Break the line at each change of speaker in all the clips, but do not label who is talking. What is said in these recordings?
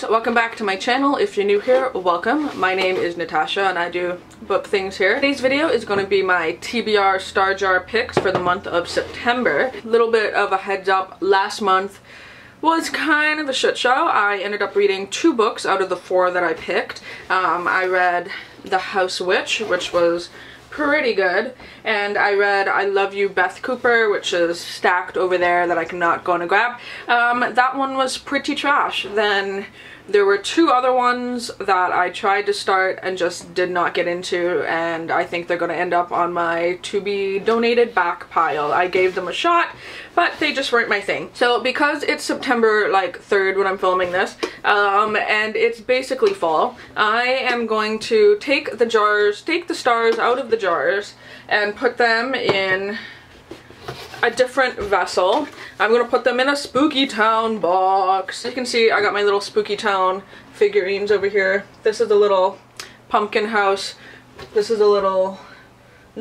folks, welcome back to my channel. If you're new here, welcome. My name is Natasha and I do book things here. Today's video is going to be my TBR Star Jar picks for the month of September. A little bit of a heads up, last month was kind of a shit show. I ended up reading 2 books out of the 4 that I picked. I read The House Witch, which was pretty good, and I read I Love You, Beth Cooper, which is stacked over there that I cannot go and grab. That one was pretty trash. Then there were 2 other ones that I tried to start and just did not get into, and I think they're going to end up on my to be donated back pile. I gave them a shot, but they just weren't my thing. So because it's September like 3rd when I'm filming this, and it's basically fall, I am going to take the stars out of the jars and put them in a different vessel. I'm gonna put them in a Spooky Town box. You can see I got my little Spooky Town figurines over here. This is a little pumpkin house. This is a little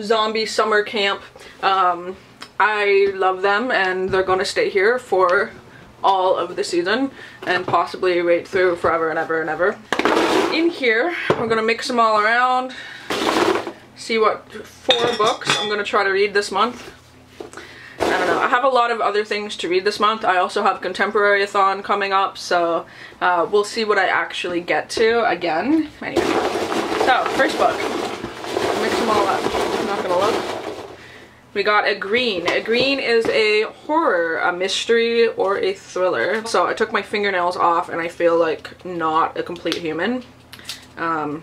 zombie summer camp. I love them and they're gonna stay here for all of the season and possibly right through forever and ever and ever. In here, we're gonna mix them all around, see what 4 books I'm gonna try to read this month. I don't know. I have a lot of other things to read this month. I also have Contemporary-a-thon coming up, so we'll see what I actually get to again. Anyway, so first book. Mix them all up. I'm not gonna look. We got a green. A green is a horror, a mystery, or a thriller. So I took my fingernails off and I feel like not a complete human. I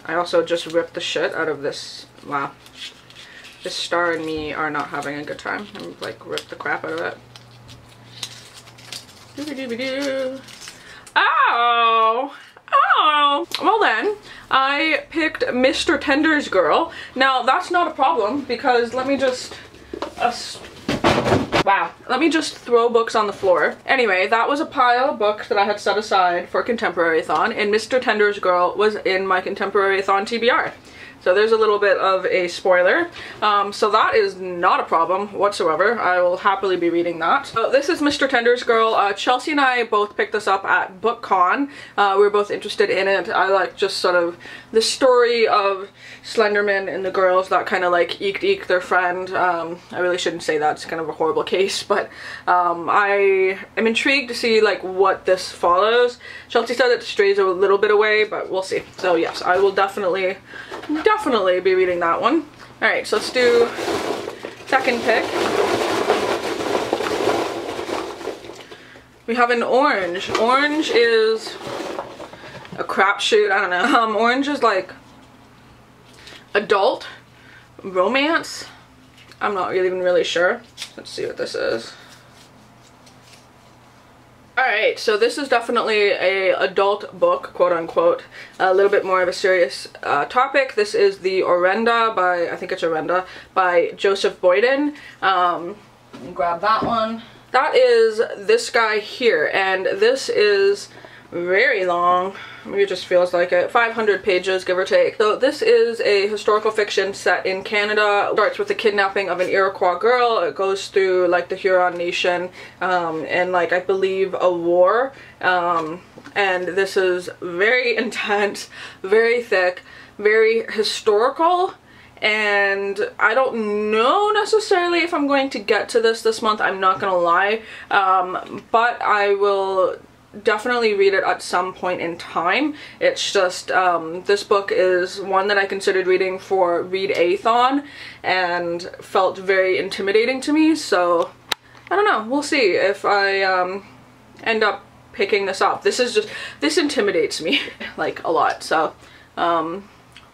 also just ripped the shit out of this. Wow. This star and me are not having a good time. I'm like ripped the crap out of it. Dooby-dooby-doo. Oh! Oh! Well then, I picked Mr. Tender's Girl. Now that's not a problem because let me just let me just throw books on the floor. Anyway, that was a pile of books that I had set aside for Contemporary-a-thon, and Mr. Tender's Girl was in my Contemporary-a-thon TBR. So there's a little bit of a spoiler. So that is not a problem whatsoever. I will happily be reading that. So this is Mr. Tender's Girl. Chelsea and I both picked this up at BookCon. We were both interested in it. I like just sort of the story of Slenderman and the girls that kind of like eeked their friend. I really shouldn't say that. It's kind of a horrible case, but I am intrigued to see like what this follows. Chelsea said it strays a little bit away, but we'll see. So yes, I will definitely be reading that one. Alright, so let's do second pick. We have an orange. Orange is a crapshoot, I don't know. Orange is like adult romance. I'm not even really sure. Let's see what this is. Alright, so this is definitely a adult book, quote unquote. A little bit more of a serious topic. This is the Orenda by, I think it's Orenda, by Joseph Boyden. Grab that one. That is this guy here, and this is very long. Maybe it just feels like it. 500 pages, give or take. So this is a historical fiction set in Canada. It starts with the kidnapping of an Iroquois girl. It goes through like the Huron Nation and like I believe a war. And this is very intense, very thick, very historical. And I don't know necessarily if I'm going to get to this month. I'm not gonna lie. But I will definitely read it at some point in time. It's just this book is one that I considered reading for Read-a-thon and felt very intimidating to me, so I don't know, we'll see if I end up picking this up. This intimidates me like a lot, so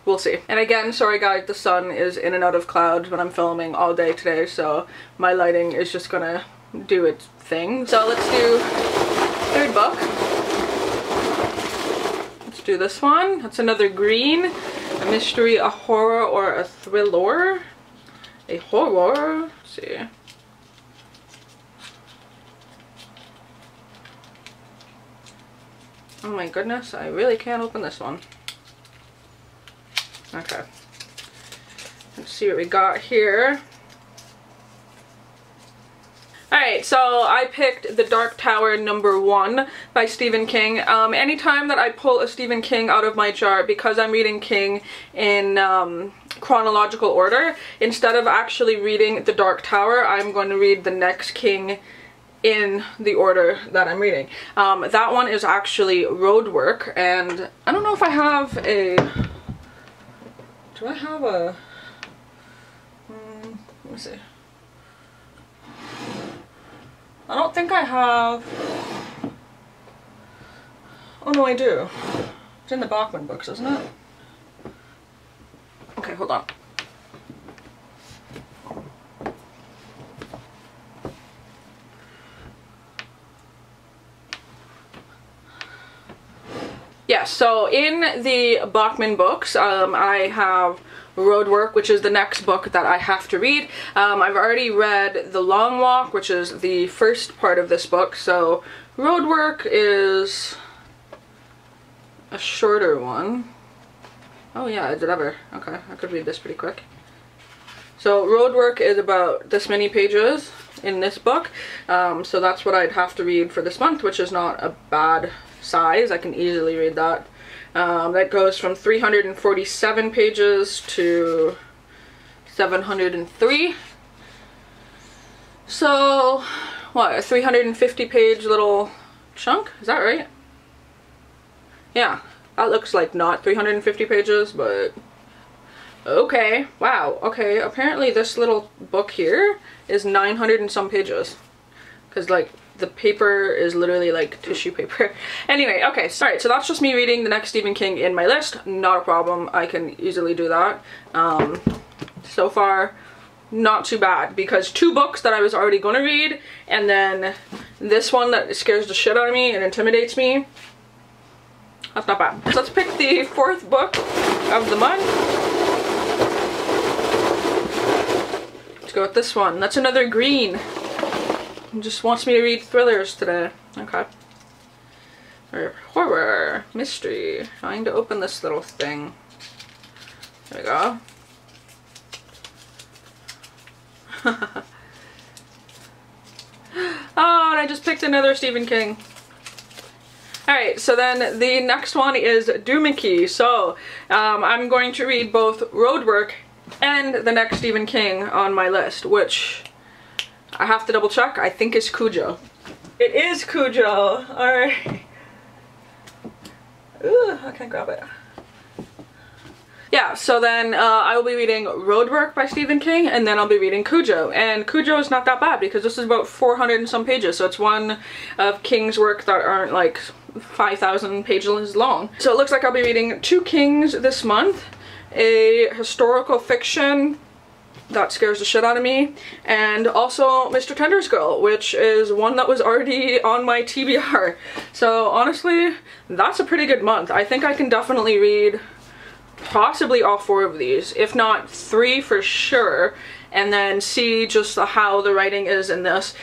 we'll see. And again, sorry guys, the sun is in and out of clouds when I'm filming all day today, so my lighting is just gonna do its thing. So let's do third book. Let's do this one. That's another green. A mystery, a horror, or a thriller. A horror. Let's see. Oh my goodness, I really can't open this one. Okay. Let's see what we got here. Alright, so I picked The Dark Tower #1 by Stephen King. Anytime that I pull a Stephen King out of my jar, because I'm reading King in chronological order, instead of actually reading The Dark Tower, I'm going to read the next King in the order that I'm reading. That one is actually Roadwork, and I don't know if I have a... Do I have a... let me see. I don't think I have... Oh no, I do. It's in the Bachman books, isn't it? Okay, hold on. Yeah, so in the Bachman books, I have Roadwork, which is the next book that I have to read. I've already read The Long Walk, which is the first part of this book, so Roadwork is a shorter one. Oh yeah, did ever. Okay, I could read this pretty quick. So Roadwork is about this many pages in this book, so that's what I'd have to read for this month, which is not a bad size. I can easily read that. That goes from 347 pages to 703. So, what, a 350 page little chunk? Is that right? Yeah, that looks like not 350 pages, but okay. Wow, okay, apparently this little book here is 900 and some pages. Because, like, the paper is literally like tissue paper. Anyway, okay, alright, so that's just me reading the next Stephen King in my list. Not a problem, I can easily do that. So far, not too bad, because 2 books that I was already going to read, and then this one that scares the shit out of me and intimidates me. That's not bad. So let's pick the 4th book of the month. Let's go with this one. That's another green. Just wants me to read thrillers today. Okay. Or horror, mystery. Trying to open this little thing. There we go. Oh, and I just picked another Stephen King. Alright, so then the next one is Doomickey. So, I'm going to read both Roadwork and the next Stephen King on my list, which I have to double check. I think it's Cujo. It is Cujo. Alright. Ooh, I can't grab it. Yeah, so then I will be reading Roadwork by Stephen King, and then I'll be reading Cujo. And Cujo is not that bad because this is about 400 and some pages, so it's one of King's work that aren't like 5,000 pages long. So it looks like I'll be reading 2 Kings this month, a historical fiction that scares the shit out of me, and also Mr. Tender's Girl, which is one that was already on my TBR. So honestly, that's a pretty good month. I think I can definitely read possibly all 4 of these, if not 3 for sure, and then see just how the writing is in this,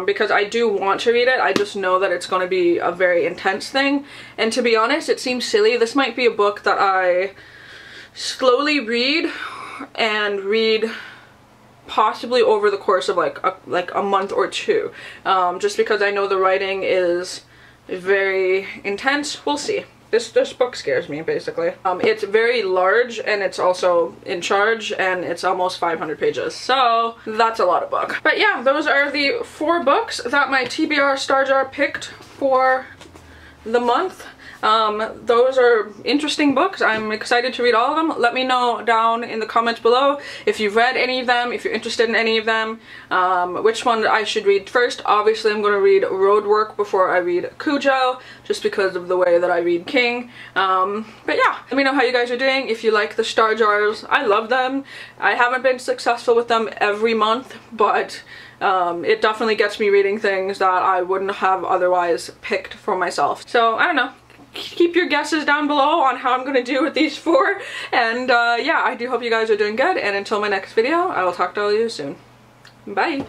because I do want to read it. I just know that it's going to be a very intense thing, and to be honest, it seems silly. This might be a book that I slowly read and read possibly over the course of like a month or 2, just because I know the writing is very intense. We'll see. This book scares me, basically. It's very large, and it's also in charge, and it's almost 500 pages, so that's a lot of book. But yeah, those are the 4 books that my TBR Star Jar picked for the month. Those are interesting books. I'm excited to read all of them. Let me know down in the comments below if you've read any of them, if you're interested in any of them, which one I should read first. Obviously I'm going to read Roadwork before I read Cujo, just because of the way that I read King. But yeah, let me know how you guys are doing. If you like the Star Jars, I love them. I haven't been successful with them every month, but it definitely gets me reading things that I wouldn't have otherwise picked for myself. So I don't know. Keep your guesses down below on how I'm going to do with these 4, and yeah, I do hope you guys are doing good, and until my next video, I will talk to all of you soon. Bye!